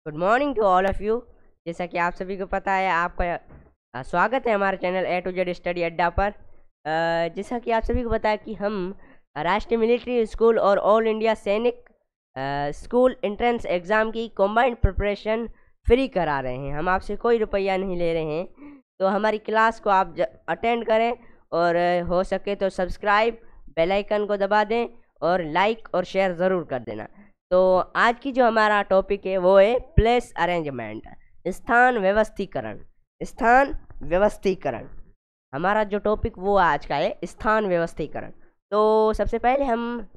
Good morning to all of you. जैसा कि आप सभी को पता है, आपका स्वागत है हमारे channel A to Z study Adda पर। जैसा कि आप सभी को पता है कि हम राष्ट्रीय मिलिट्री स्कूल और ऑल इंडिया सैनिक स्कूल एंट्रेंस एग्ज़ाम की कॉम्बाइंड प्रिपरेशन फ्री करा रहे हैं। हम आपसे कोई रुपया नहीं ले रहे हैं, तो हमारी क्लास को आप अटेंड करें और हो सके तो सब्सक्राइब, बेल आइकन को दबा दें और लाइक और शेयर ज़रूर कर देना। तो आज की जो हमारा टॉपिक है वो है प्लेस अरेंजमेंट, स्थान व्यवस्थीकरण। स्थान व्यवस्थीकरण हमारा जो टॉपिक वो आज का है, स्थान व्यवस्थीकरण। तो सबसे पहले हम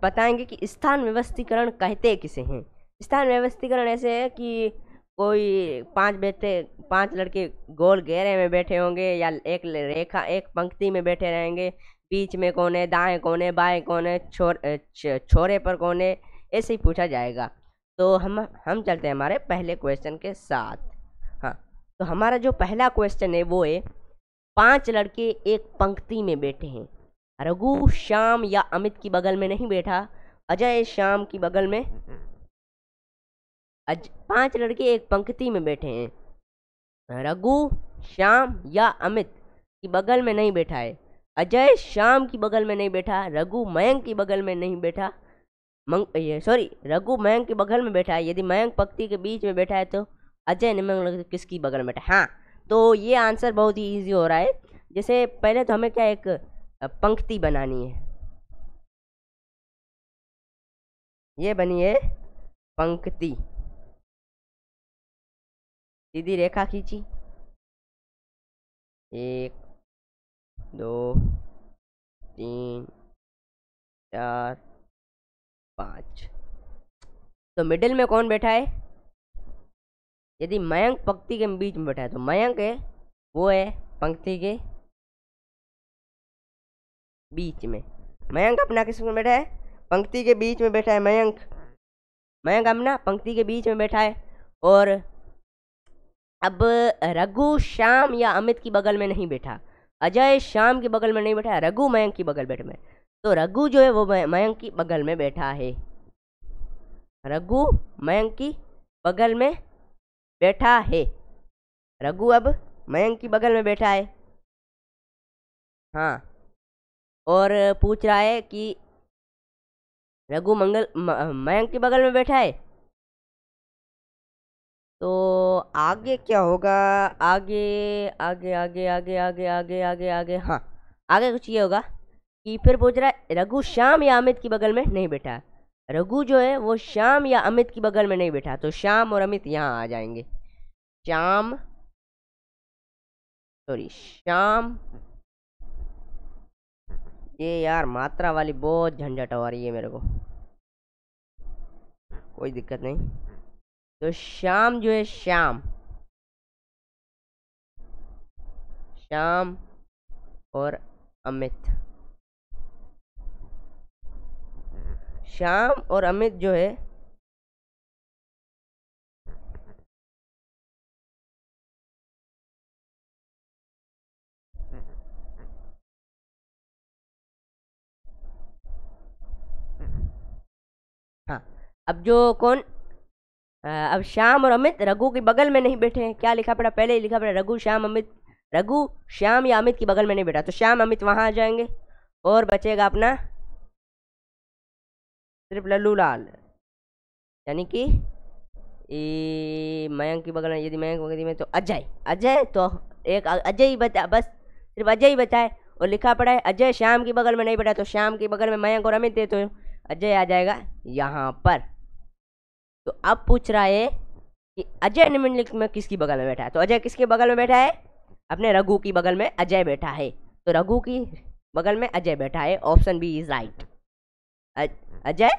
बताएंगे कि स्थान व्यवस्थीकरण कहते किसे हैं। स्थान व्यवस्थीकरण ऐसे है कि कोई पांच लड़के गोल घेरे में बैठे होंगे या एक रेखा एक पंक्ति में बैठे रहेंगे। बीच में कौन है, दाएं कौन है, बाएं कौन है, छोरे पर कौन है, ऐसे ही पूछा जाएगा। तो हम चलते हैं हमारे पहले क्वेश्चन के साथ। हाँ, तो हमारा जो पहला क्वेश्चन है वो है, पांच लड़के एक पंक्ति में बैठे हैं। रघु श्याम या अमित की बगल में नहीं बैठा, अजय श्याम की बगल में। पांच लड़के एक पंक्ति में बैठे हैं। रघु श्याम या अमित की बगल में नहीं बैठा है, अजय श्याम की बगल में नहीं बैठा, रघु मयंक की बगल में नहीं बैठा, रघु मयंक की बगल में बैठा है। यदि मयंक पंक्ति के बीच में बैठा है तो अजय निमंग किसकी बगल में बैठा है? हाँ, तो ये आंसर बहुत ही इजी हो रहा है। जैसे पहले तो हमें क्या एक पंक्ति बनानी है। ये बनी है पंक्ति, सीधी रेखा खींची, 1 2 3 4 5। तो मिडिल में कौन बैठा है? यदि मयंक पंक्ति के बीच में बैठा है तो मयंक है, वो है पंक्ति के बीच में। मयंक अपना किस में बैठा है? पंक्ति के बीच में बैठा है मयंक। मयंक अपना पंक्ति के बीच में बैठा है। और अब रघु श्याम या अमित की बगल में नहीं बैठा, अजय श्याम की बगल में नहीं बैठा, रघु मयंक की बगल बैठे में। तो रघु जो है वो मयंक की बगल में बैठा है। रघु मयंक की बगल में बैठा है। रघु अब मयंक की बगल में बैठा है। हाँ, और पूछ रहा है कि रघु मयंक की बगल में बैठा है। तो आगे क्या होगा? आगे आगे आगे आगे आगे आगे आगे आगे हाँ, आगे कुछ ये होगा कि फिर पूछ रहा है रघु श्याम या अमित की बगल में नहीं बैठा। रघु जो है वो श्याम या अमित की बगल में नहीं बैठा, तो श्याम और अमित यहाँ आ जाएंगे। श्याम। ये यार मात्रा वाली बहुत झंझट हो रही है मेरे को। कोई दिक्कत नहीं। तो श्याम जो है श्याम और अमित। श्याम और अमित जो है हाँ, अब जो कौन अब श्याम और अमित रघु के बगल में नहीं बैठे हैं। क्या लिखा पड़ा? पहले ही लिखा पड़ा रघु श्याम अमित। रघु श्याम या अमित की बगल में नहीं बैठा, तो श्याम अमित वहां आ जाएंगे और बचेगा अपना सिर्फ लल्लू लाल, यानी कि मयंक की बगल में। यदि मयंक बगल में तो अजय तो एक अजय ही बचा, बस सिर्फ अजय ही बचा है। और लिखा पड़ा है अजय श्याम की बगल में नहीं बैठा, तो श्याम की बगल में मयंक और अमित थे, तो अजय आ जाएगा यहाँ पर। तो अब पूछ रहा है कि अजय निम्नलिखित में किसकी बगल में बैठा है? तो अजय किसके बगल में बैठा है? अपने रघु की बगल में अजय बैठा है, तो रघु की बगल में अजय बैठा है। Option B is right. Ajay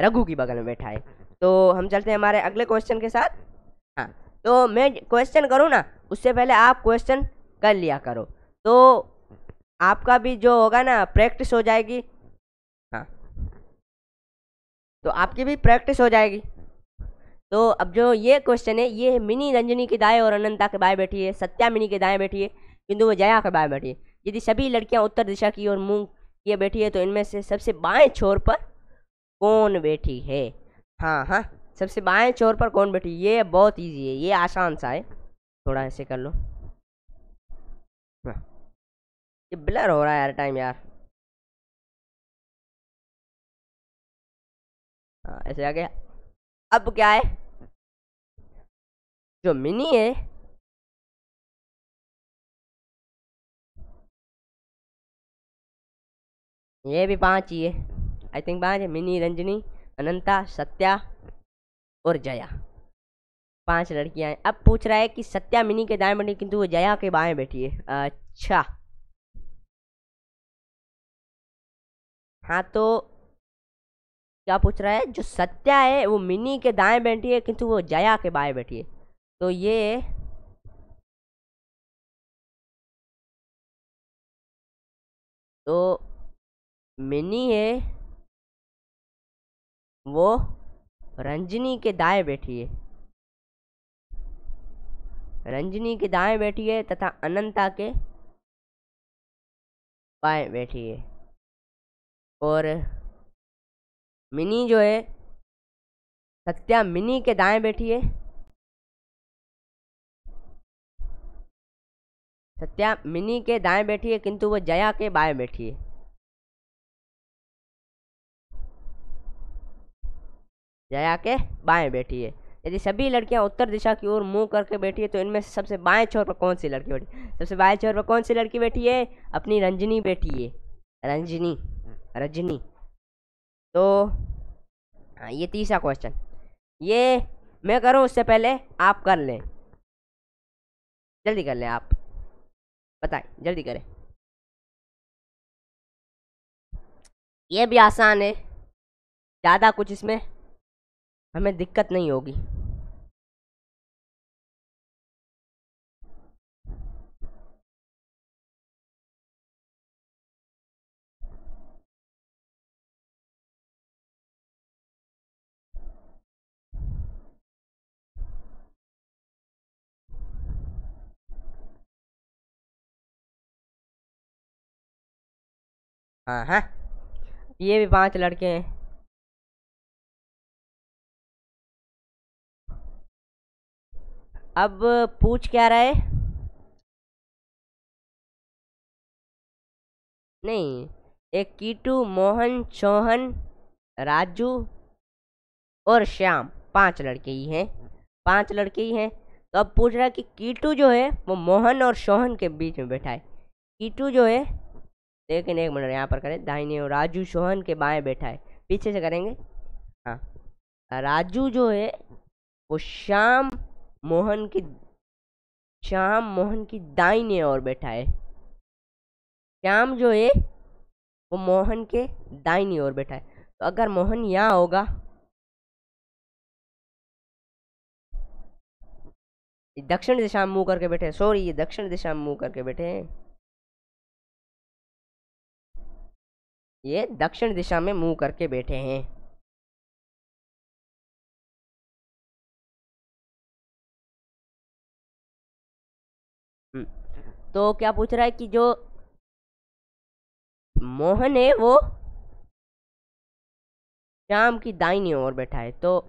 Raghu की बगल में बैठा है। तो हम चलते हैं हमारे अगले क्वेश्चन के साथ। हाँ, तो मैं क्वेश्चन करूँ ना, उससे पहले आप क्वेश्चन कर लिया करो, तो आपका भी जो होगा ना प्रैक्टिस हो जाएगी। हाँ, तो आपकी भी प्रैक्टिस हो जाएगी। तो अब जो ये क्वेश्चन है, ये मिनी रंजनी के दाएं और अनंता के बाएं बैठी है, सत्या मिनी के दाएं बैठी है, किंतु वो जया के बाएं बैठी है। यदि सभी लड़कियां उत्तर दिशा की ओर मुंह किए बैठी है, तो इनमें से सबसे बाएं छोर पर कौन बैठी है। हाँ हाँ, सबसे बाएं छोर पर कौन बैठी, ये बहुत इजी है, ये आसान सा है, थोड़ा ऐसे कर लो। हाँ, ये ब्लर हो रहा है हर टाइम यार। हाँ ऐसे आ गया। अब क्या है, जो मिनी है, ये भी पांच ही है, आई थिंक पांच है। मिनी, रंजनी, अनंता, सत्या और जया, पांच लड़कियां हैं। अब पूछ रहा है कि सत्या मिनी के दाएं बैठी किंतु वो जया के बाएं बैठी है। अच्छा, हाँ तो क्या पूछ रहा है, जो सत्या है वो मिनी के दाएं बैठी है किंतु वो जया के बाएं बैठी है, तो ये तो मिनी है वो रंजनी के दाएं बैठी है, रंजनी के दाएं बैठी है तथा अनंता के बाएं बैठी है। और मिनी जो है, सत्या मिनी के दाएं बैठी है, सत्या मिनी के दाएं बैठी है किंतु वो जया के बाएं बैठी है। जया के बाएं बैठी है। यदि सभी लड़कियां उत्तर दिशा की ओर मुंह करके बैठी है तो इनमें से सबसे बाएं छोर पर कौन सी लड़की बैठी, सबसे बाएं छोर पर कौन सी लड़की बैठी है, अपनी रंजनी बैठी है, रंजनी, रजनी। तो हाँ, ये तीसरा क्वेश्चन, ये मैं करूं उससे पहले आप कर लें, जल्दी कर लें आप, बताएं जल्दी करें। ये भी आसान है, ज़्यादा कुछ इसमें हमें दिक्कत नहीं होगी। हाँ हाँ, ये भी पांच लड़के हैं। अब पूछ क्या रहा है, नहीं, एक कीटू, मोहन, सोहन, राजू और श्याम, पांच लड़के ही हैं, पांच लड़के ही हैं। तो अब पूछ रहा है कि कीटू जो है वो मोहन और सोहन के बीच में बैठा है, कीटू जो है, लेकिन एक मिनट यहाँ पर करें दाहिने, और राजू सोहन के बाएं बैठा है, पीछे से करेंगे। हाँ, राजू जो है वो श्याम मोहन की दाहिने ओर बैठा है, श्याम जो है वो मोहन के दाहिनी ओर बैठा है। तो अगर मोहन यहाँ होगा, ये दक्षिण दिशा में मुंह करके बैठे हैं, सॉरी ये दक्षिण दिशा में मुंह करके बैठे हैं, ये दक्षिण दिशा में मुंह करके बैठे हैं। तो क्या पूछ रहा है कि जो मोहन है वो श्याम की दाहिनी ओर बैठा है, तो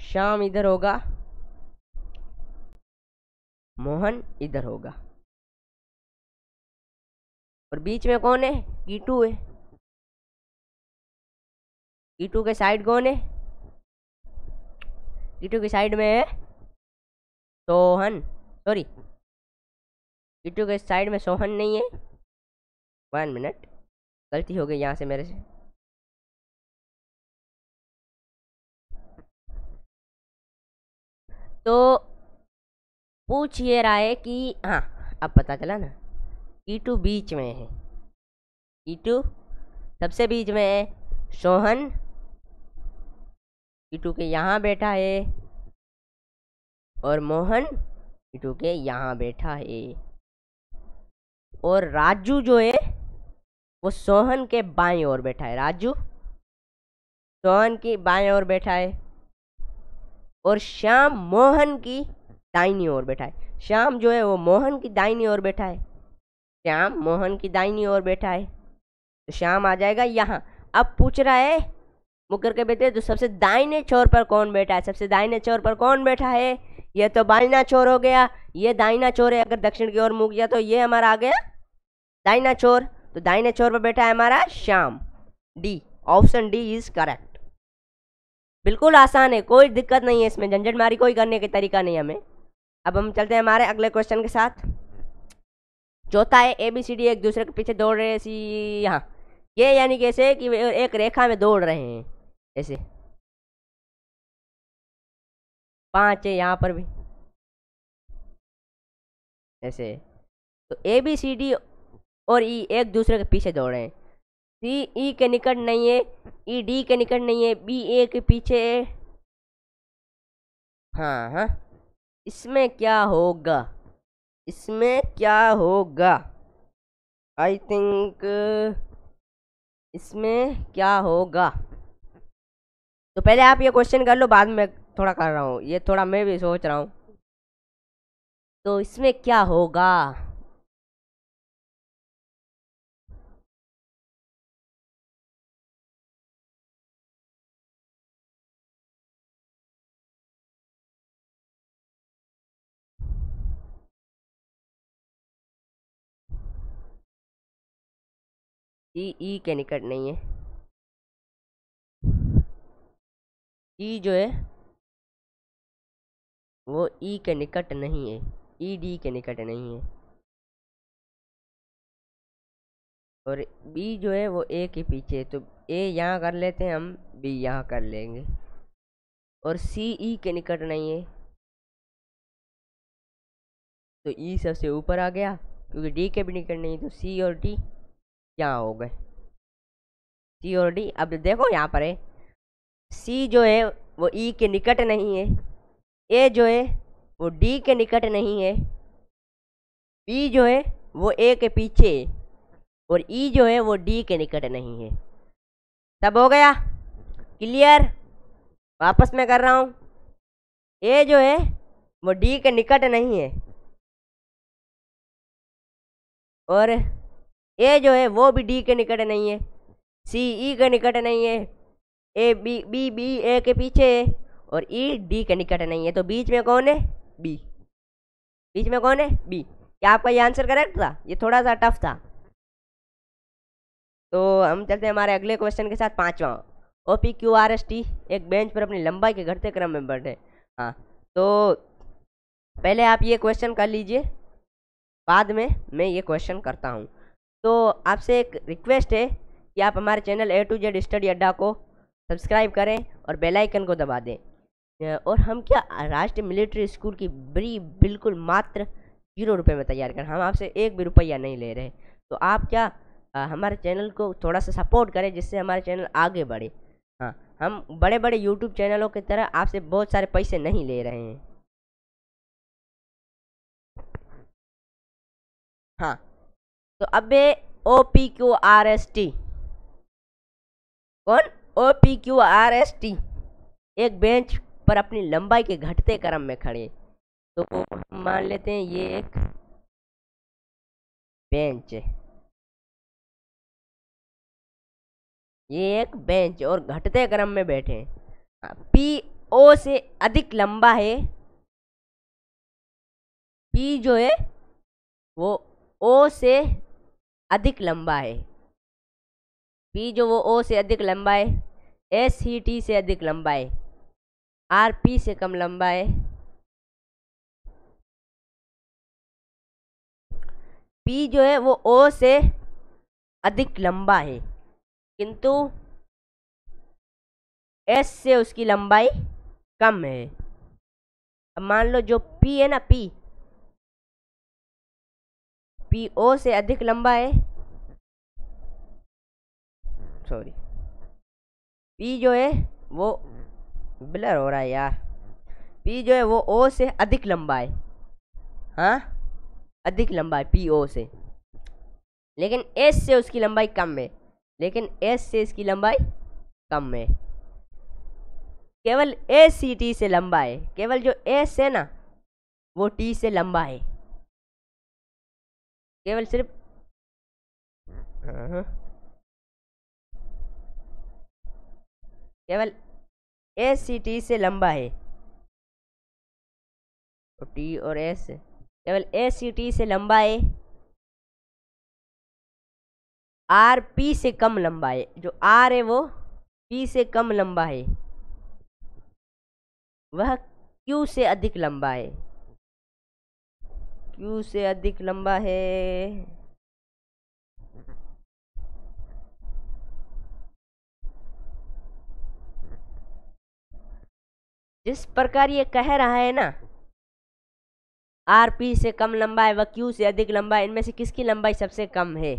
श्याम इधर होगा, मोहन इधर होगा, और बीच में कौन है, कीटू है, कीटू के साइड कौन है, कीटू की साइड में है सोहन, सॉरी कीटू के साइड में सोहन नहीं है, 1 मिनट, गलती हो गई यहाँ से मेरे से। तो पूछ ये रहा है कि हाँ, अब पता चला ना, कीटू बीच में है, कीटू सबसे बीच में है, सोहन कीटू के यहाँ बैठा है, और मोहन कीटू के यहाँ बैठा है, और राजू जो है वो सोहन के बाएं ओर बैठा है, राजू सोहन की बाएं ओर बैठा है, और श्याम मोहन की दाहिनी ओर बैठा है, श्याम जो है वो मोहन की दाहिनी ओर बैठा है, श्याम मोहन की दाहिनी ओर बैठा है। तो श्याम आ जाएगा यहाँ। अब पूछ रहा है मुकर के बेटे तो सबसे दाहिने छोर पर कौन बैठा है, सबसे दाहिने छोर पर कौन बैठा है, ये तो बाइना छोर हो गया, ये दाहिना छोर है, अगर दक्षिण की ओर मुड़ गया तो ये हमारा आ गया दाहिना छोर, तो दाहिने छोर पर बैठा है हमारा Shyam. D, option D is correct. बिल्कुल आसान है, कोई दिक्कत नहीं है इसमें, झंझटमारी कोई करने का तरीका नहीं हमें। अब हम चलते हैं हमारे अगले क्वेश्चन के साथ। चौथा है ABCD एक दूसरे के पीछे दौड़ रहे हैं सी, यहाँ ये यानी कैसे कि वे एक रेखा में दौड़ रहे हैं ऐसे। 5 है यहाँ पर भी ऐसे। तो ABCD और E एक दूसरे के पीछे दौड़ रहे हैं। C E के निकट नहीं है, E D के निकट नहीं है, B A के पीछे है। हाँ हाँ, इसमें क्या होगा, इसमें क्या होगा, आई थिंक इसमें क्या होगा। तो पहले आप ये क्वेश्चन कर लो, बाद में थोड़ा कर रहा हूँ, ये थोड़ा मैं भी सोच रहा हूँ। तो इसमें क्या होगा, ई के निकट नहीं है, ई जो है वो ई के निकट नहीं है, ई डी के निकट नहीं है, और बी जो है वो ए के पीछे, तो ए यहाँ कर लेते हैं हम, बी यहाँ कर लेंगे, और सी ई के निकट नहीं है, तो ई सबसे ऊपर आ गया, क्योंकि डी के भी निकट नहीं, तो सी और डी यहाँ हो गए, सी और डी। अब देखो यहाँ पर है, सी जो है वो ई के निकट नहीं है, ए जो है वो डी के निकट नहीं है, बी जो है वो ए के पीछे है, और ई जो है वो डी के निकट नहीं है। सब हो गया क्लियर, वापस मैं कर रहा हूँ। ए जो है वो डी के निकट नहीं है, और ए जो है वो भी डी के निकट नहीं है, सी ई के निकट नहीं है, ए बी बी बी ए के पीछे है, और ई डी के निकट नहीं है, तो बीच में कौन है, बी। बीच में कौन है, बी। क्या आपका ये आंसर करेक्ट था, ये थोड़ा सा टफ था। तो हम चलते हैं हमारे अगले क्वेश्चन के साथ, पांचवा। OPQRST एक बेंच पर अपनी लंबाई के घटते क्रम में बढ़े। हाँ, तो पहले आप ये क्वेश्चन कर लीजिए, बाद में मैं ये क्वेश्चन करता हूँ। तो आपसे एक रिक्वेस्ट है कि आप हमारे channel A to Z study अड्डा को सब्सक्राइब करें और बेल आइकन को दबा दें। और हम क्या राष्ट्रीय मिलिट्री स्कूल की बिल्कुल मात्र 0 रुपये में तैयार करें, हम आपसे 1 भी रुपया नहीं ले रहे। तो आप क्या हमारे चैनल को थोड़ा सा सपोर्ट करें, जिससे हमारे चैनल आगे बढ़े। हाँ, हम बड़े बड़े यूट्यूब चैनलों की तरह आपसे बहुत सारे पैसे नहीं ले रहे हैं। हाँ, तो अब OPQRST कौन, OPQRST एक बेंच पर अपनी लंबाई के घटते क्रम में खड़े। तो हम मान लेते हैं ये एक बेंच है, ये एक बेंच और घटते क्रम में बैठे हैं। पी ओ से अधिक लंबा है, पी जो है वो ओ से अधिक लंबा है, पी जो वो ओ से अधिक लंबा है, एस सी टी से अधिक लंबा है, आर पी से कम लंबा है, पी जो है वो ओ से अधिक लंबा है, किंतु एस से उसकी लंबाई कम है। अब मान लो जो पी है ना, पी ओ से अधिक लंबा है, सॉरी, पी जो है वो ब्लर हो रहा है यार, पी जो है वो ओ से अधिक लंबा है। हाँ, अधिक लंबा है पी ओ से, लेकिन एस से उसकी लंबाई कम है, लेकिन एस से इसकी लंबाई कम है। केवल एस सी टी से लंबा है, केवल जो एस है ना वो टी से लंबा है, केवल सिर्फ केवल ए सी टी से लंबा है, तो टी और एस केवल ए सी टी से लंबा है, आर पी से कम लंबा है, जो आर है वो पी से कम लंबा है, वह क्यू से अधिक लंबा है, क्यू से अधिक लंबा है। जिस प्रकार ये कह रहा है ना, आर पी से कम लंबा है, वह क्यू से अधिक लंबा है, इनमें से किसकी लंबाई सबसे कम है?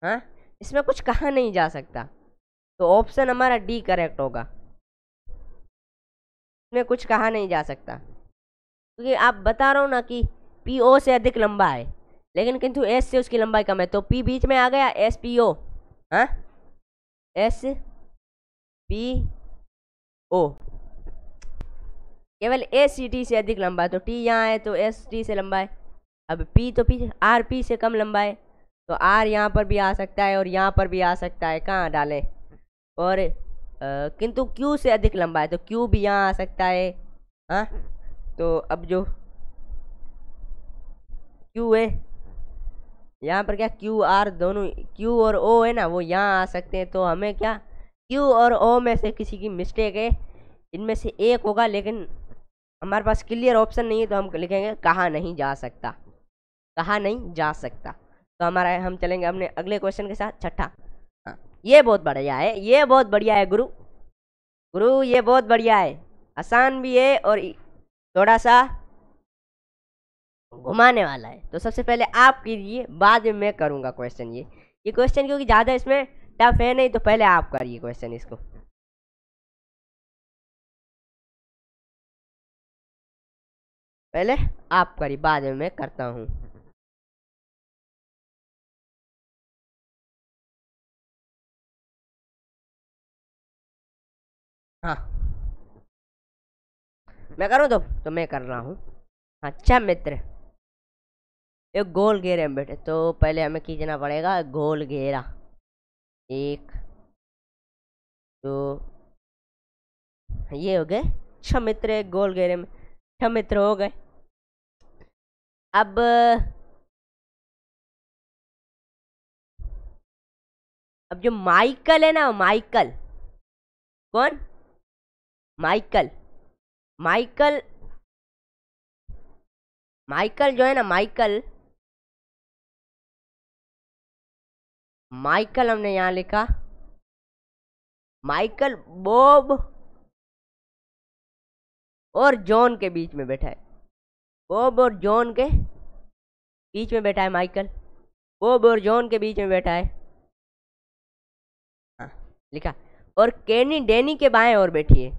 हाँ, इसमें कुछ कहा नहीं जा सकता, तो ऑप्शन हमारा डी करेक्ट होगा। इसमें कुछ कहा नहीं जा सकता, क्योंकि आप बता रहा हूँ ना कि पी ओ से अधिक लंबा है, लेकिन किंतु एस से उसकी लंबाई कम है, तो पी बीच में आ गया, एस पी ओ। हाँ, एस पी ओ केवल ए सी टी से अधिक लंबा है, तो टी यहाँ है तो एस टी से लंबा है। अब पी तो पी आर पी से कम लंबा है, तो आर यहाँ पर भी आ सकता है और यहाँ पर भी आ सकता है, कहाँ डालें? और किंतु क्यू से अधिक लंबा है, तो क्यू भी यहाँ आ सकता है। हाँ, तो अब जो क्यू है यहाँ पर, क्या क्यू आर दोनों, क्यू और ओ है ना, वो यहाँ आ सकते हैं, तो हमें क्या क्यू और ओ में से किसी की मिस्टेक है, इनमें से एक होगा, लेकिन हमारे पास क्लियर ऑप्शन नहीं है, तो हम लिखेंगे कहा नहीं जा सकता, कहा नहीं जा सकता। तो हमारा हम चलेंगे अपने अगले क्वेश्चन के साथ, छठा। हाँ, ये बहुत बढ़िया है, ये बहुत बढ़िया है गुरु, गुरु ये बहुत बढ़िया है, आसान भी है और थोड़ा सा घुमाने वाला है। तो सबसे पहले आप कीजिए, बाद में मैं करूँगा क्वेश्चन। ये क्वेश्चन क्योंकि ज़्यादा इसमें टफ है नहीं, तो पहले आप करिए क्वेश्चन इसको। पहले आप करिए, बाद में मैं करता हूँ। हाँ, मैं करूँ तो मैं कर रहा हूँ। अच्छा मित्र, एक गोल घेरे में बैठे, तो पहले हमें खींचना पड़ेगा गोल घेरा, एक तो ये हो गए छह मित्र, एक गोल घेरे में छह मित्र हो गए। अब जो माइकल है ना, माइकल, कौन? माइकल, माइकल, माइकल जो है ना, माइकल, माइकल हमने यहाँ लिखा, माइकल बॉब और जॉन के बीच में बैठा है, बॉब और जॉन के बीच में बैठा है माइकल, बॉब और जॉन के बीच में बैठा है। हाँ, लिखा। और केनी डैनी के बाएं ओर बैठी है,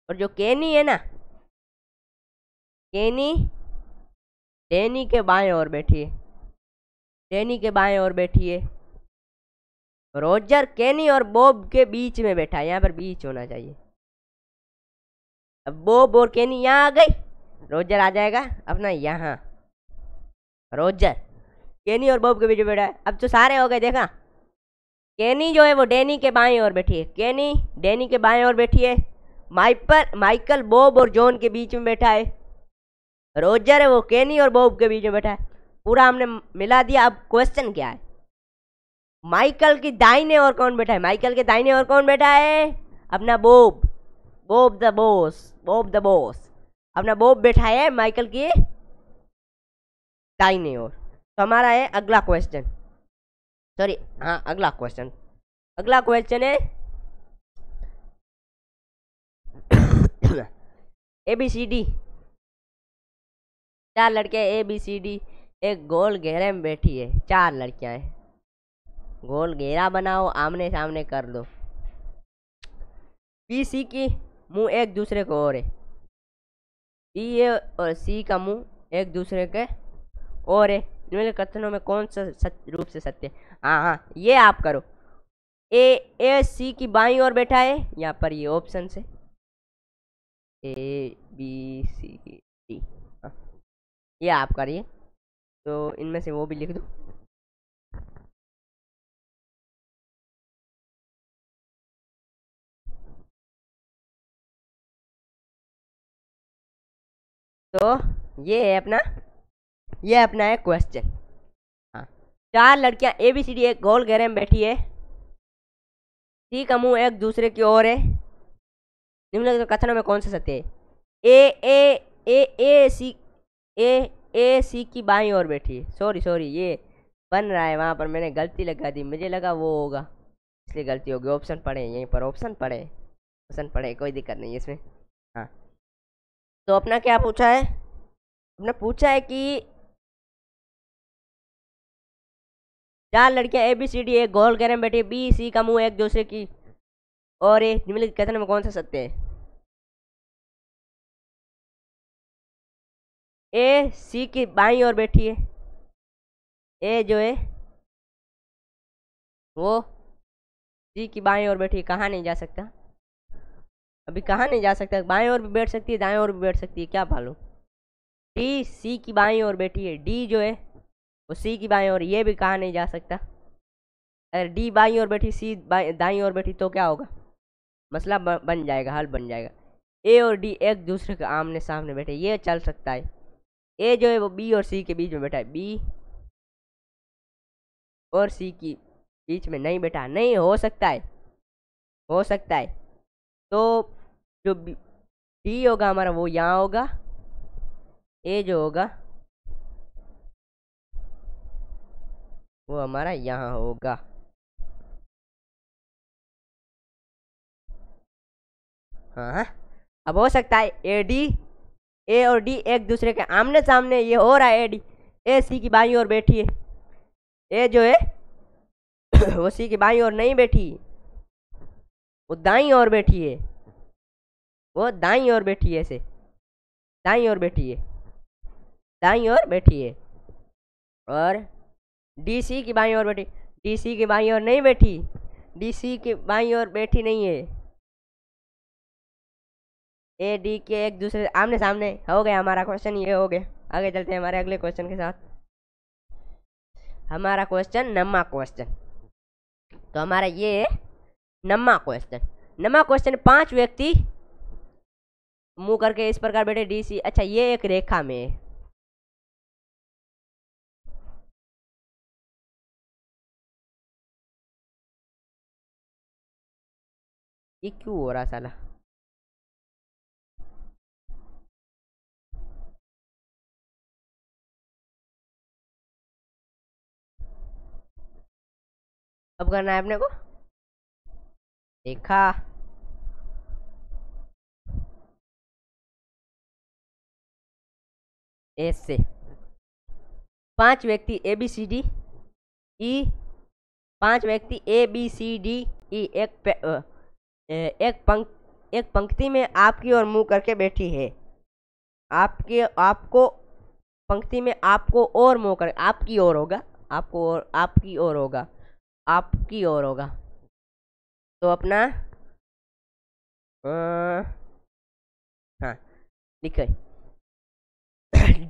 और जो केनी है ना, केनी डैनी के बाएं ओर बैठी है, डैनी के बाएं ओर बैठी है। रोजर केनी और बॉब के बीच में बैठा है, यहाँ पर बीच होना चाहिए। अब बॉब और केनी यहाँ आ गई, रोजर आ जाएगा अपना यहाँ, रोजर केनी और बॉब के बीच में बैठा है। अब तो सारे हो गए, देखा, केनी जो है वो डैनी के बाएं ओर बैठी है, केनी डैनी के बाएं ओर बैठी है, माइकल बॉब और जॉन के बीच में बैठा है, रोजर है वो केनी और बॉब के बीच में बैठा है। पूरा हमने मिला दिया। अब क्वेश्चन क्या है, माइकल की दाहिने ओर कौन बैठा है? माइकल के दाहिने ओर कौन बैठा है? अपना Bob, Bob the boss, Bob the boss, अपना बॉब बैठा है माइकल की दाहिने ओर। तो हमारा है अगला क्वेश्चन, सॉरी हाँ अगला क्वेश्चन, अगला क्वेश्चन है ए बी सी डी, चार लड़के ए बी सी डी एक गोल घेरे में बैठी है, चार लड़कियां हैं, गोल घेरा बनाओ, आमने सामने कर दो, बी सी की मुंह एक दूसरे को और है, बी ए और सी का मुंह एक दूसरे के और है, इनमें कथनों में कौन सा रूप से सत्य है? हाँ हाँ, ये आप करो। ए सी की बाईं ओर बैठा है, यहाँ पर ये ऑप्शन से ए बी सी डी, ये आप करिए। तो इनमें से वो भी लिख दो। तो ये है अपना, ये अपना है क्वेश्चन। हाँ, 4 लड़कियां ABCD एक गोल घेरे में बैठी है, सी का मुंह एक दूसरे की ओर है, निम्नलिखित कथनों में कौन सा सत्य है? ए ए ए ए सी ए ए सी की बाईं ओर बैठी है। सॉरी सॉरी, ये बन रहा है वहां पर, मैंने गलती लगा दी, मुझे लगा वो होगा इसलिए गलती होगी। ऑप्शन पढ़े यहीं पर, ऑप्शन पढ़े, कोई दिक्कत नहीं है इसमें। हाँ, तो अपना क्या पूछा है? अपना पूछा है कि 4 लड़कियां ABCD एक गोल घेरे में बैठी है, बी सी का मुंह एक दूसरे की और ये निम्नलिखित कथन में कौन सा सत्य है? ए सी की बाईं ओर बैठी है, ए जो है वो सी की बाईं ओर बैठी है, कहाँ नहीं जा सकता? अभी कहाँ नहीं जा सकता? बाएं ओर भी बैठ सकती है, दाएं ओर भी बैठ सकती है, क्या मालूम। डी सी की बाईं ओर बैठी है, डी जो है वो सी की बाईं ओर, ये भी कहाँ नहीं जा सकता। अगर डी बाईं ओर बैठी, सी दाईं ओर बैठी तो क्या होगा? मसला बन जाएगा, हल बन जाएगा। ए और डी एक दूसरे के आमने सामने बैठे, ये चल सकता है। ए जो है वो बी और सी के बीच में बैठा है, बी और सी की बीच में नहीं बैठा, नहीं हो सकता है, हो सकता है। तो जो डी होगा हमारा वो यहाँ होगा, ए जो होगा वो हमारा यहाँ होगा। हाँ, अब हो सकता है ए और डी एक दूसरे के आमने सामने, ये हो रहा है। ए सी की बाईं ओर बैठी है, ए जो है वो सी की बाईं ओर नहीं बैठी, वो दाईं ओर बैठी है, वो दाईं ओर बैठी है, ऐसे दाईं ओर बैठी है, दाईं ओर बैठी है। और डी सी की बाईं ओर बैठी, डी सी की बाईं ओर नहीं बैठी, डी सी की बाईं ओर बैठी नहीं है। ए डी के एक दूसरे आमने सामने, हो गया हमारा क्वेश्चन, ये हो गया। आगे चलते हैं हमारे अगले क्वेश्चन के साथ। हमारा क्वेश्चन नम्मा क्वेश्चन, तो हमारा ये है नम्मा क्वेश्चन। नम्मा क्वेश्चन, 5 व्यक्ति मुंह करके इस प्रकार बैठे, डी सी, अच्छा ये एक रेखा में है। ये क्यों हो रहा साला? अब करना है अपने को रेखा, ऐसे 5 व्यक्ति ABCD E, 5 व्यक्ति ABCDE एक पंक्ति में आपकी ओर मुंह करके बैठी है। आपको पंक्ति में आपको और मुंह कर, आपकी ओर होगा, आपको और आपकी ओर होगा, आपकी ओर होगा। तो अपना हाँ लिखे,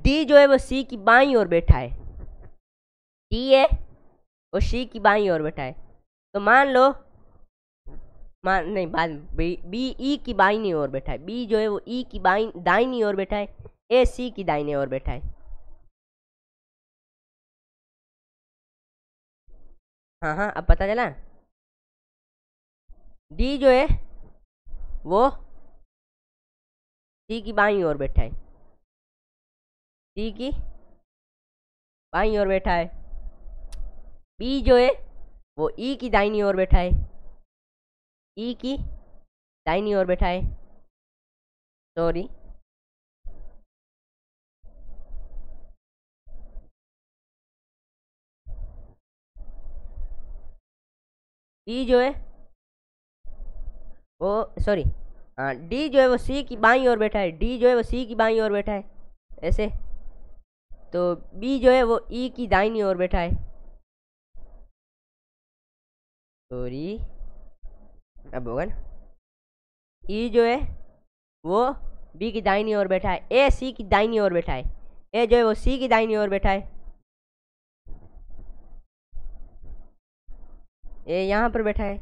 डी जो है वो सी की बाईं ओर बैठा है, डी है वो सी की बाईं ओर बैठा है। तो मान लो, मान नहीं, बाद बी ई की बाईं ओर बैठा है, बी जो है वो ई की दाईनी ओर बैठा है, ए सी की दाईनी ओर बैठा है। हाँ हाँ, अब पता चला। डी जो है वो सी की बाईं ओर बैठा है, सी की बाईं ओर बैठा है। बी जो है वो ई की दाईनी ओर बैठा है, ई की दाईनी ओर बैठा है, सॉरी। ई जो है वो, सॉरी, हाँ, डी जो है वो सी की बाईं ओर बैठा है, डी जो है वो सी की बाईं ओर बैठा है, ऐसे। तो बी जो है वो ई की दाईनी ओर बैठा है, सॉरी, अब होगा ना। ई जो है वो बी की दाईनी ओर बैठा है, ए सी की दाईनी ओर बैठा है, ए जो है वो सी की दाईनी ओर बैठा है, ए यहाँ पर बैठा है।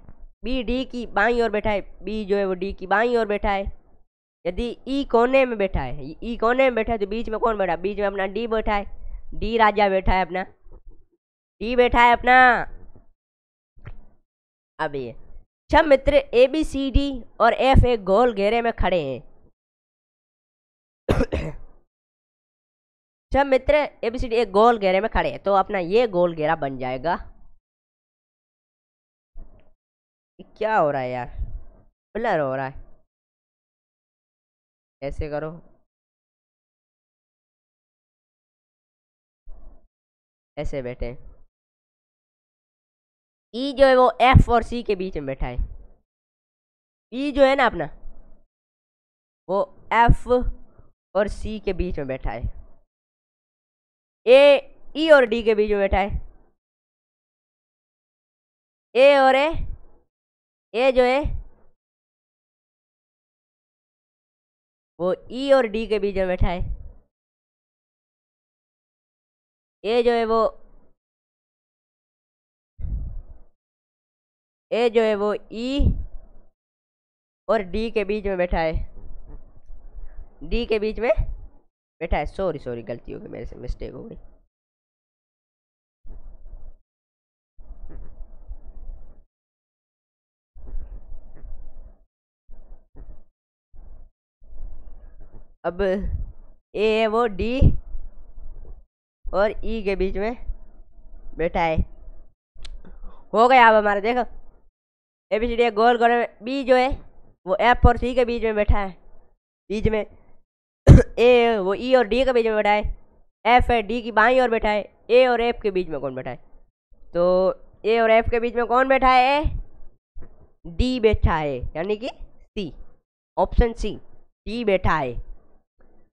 बी डी की बाईं ओर बैठा है, बी जो है वो डी की बाईं ओर बैठा है। यदि ई कोने में बैठा है, ई कोने में बैठा है तो बीच में कौन बैठा है? बीच में अपना डी बैठा है, डी राजा बैठा है अपना, डी बैठा है अपना। अब ये छह मित्र ए बी सी डी और एफ एक गोल घेरे में खड़े हैं। छह मित्र ए बी सी डी एक गोल घेरे में खड़े हैं, तो अपना ये गोल घेरा बन जाएगा। क्या हो रहा है यार, ब्लर हो रहा है, ऐसे करो। ऐसे बैठे, ई जो है वो एफ और सी के बीच में बैठा है। ई जो है ना अपना, वो एफ और सी के बीच में बैठा है। ए ई और डी के बीच में बैठा है। ए और ए जो है वो ई और डी के बीच में बैठा है। ए जो है वो ई और डी के बीच में बैठा है, डी के बीच में बैठा है। सॉरी सॉरी, गलती हो गई मेरे से, मिस्टेक हो गई। अब ए है वो डी और ई के बीच में बैठा है। हो गया अब हमारा, देखो ए बी सी डी गोल गोल में। बी जो है वो एफ और सी के बीच में बैठा है, बीच में। ए वो ई और डी के बीच में बैठा है। एफ है डी की बाईं ओर बैठा है। ए और एफ के बीच में कौन बैठा है? तो ए और एफ के बीच में कौन बैठा है? डी बैठा है, यानी कि सी, ऑप्शन सी, डी बैठा है।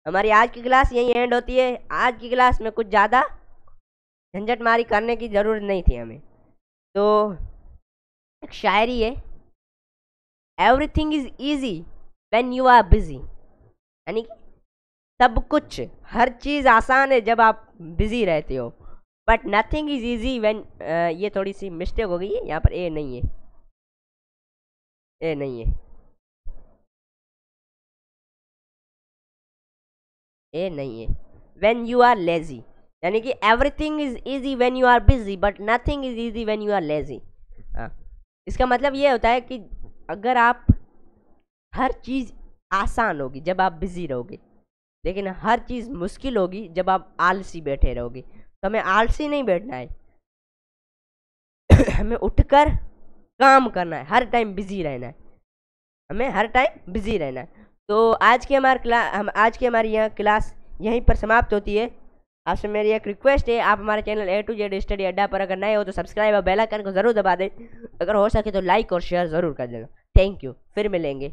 हमारी आज की क्लास यही एंड होती है। आज की क्लास में कुछ ज़्यादा झंझटमारी करने की ज़रूरत नहीं थी हमें। तो एक शायरी है, everything is easy when you are busy, यानी कि सब कुछ, हर चीज़ आसान है जब आप बिजी रहते हो। But nothing is easy when, ये थोड़ी सी मिस्टेक हो गई है, यहाँ पर ए नहीं है, ए नहीं है, ए नहीं है। व्हेन यू आर लेजी, यानी कि everything is easy when you are busy but nothing is easy when you are lazy. इसका मतलब ये होता है कि अगर आप, हर चीज़ आसान होगी जब आप बिजी रहोगे, लेकिन हर चीज़ मुश्किल होगी जब आप आलसी बैठे रहोगे। तो हमें आलसी नहीं बैठना है, हमें उठकर काम करना है, हर टाइम बिजी रहना है, हमें हर टाइम बिजी रहना है। तो आज की हमारी यह क्लास यहीं पर समाप्त होती है। आपसे मेरी एक रिक्वेस्ट है, आप हमारे channel A to Z study Adda पर अगर नए हो तो सब्सक्राइब और बेल आइकन को ज़रूर दबा दें। अगर हो सके तो लाइक और शेयर ज़रूर कर देना। थैंक यू, फिर मिलेंगे।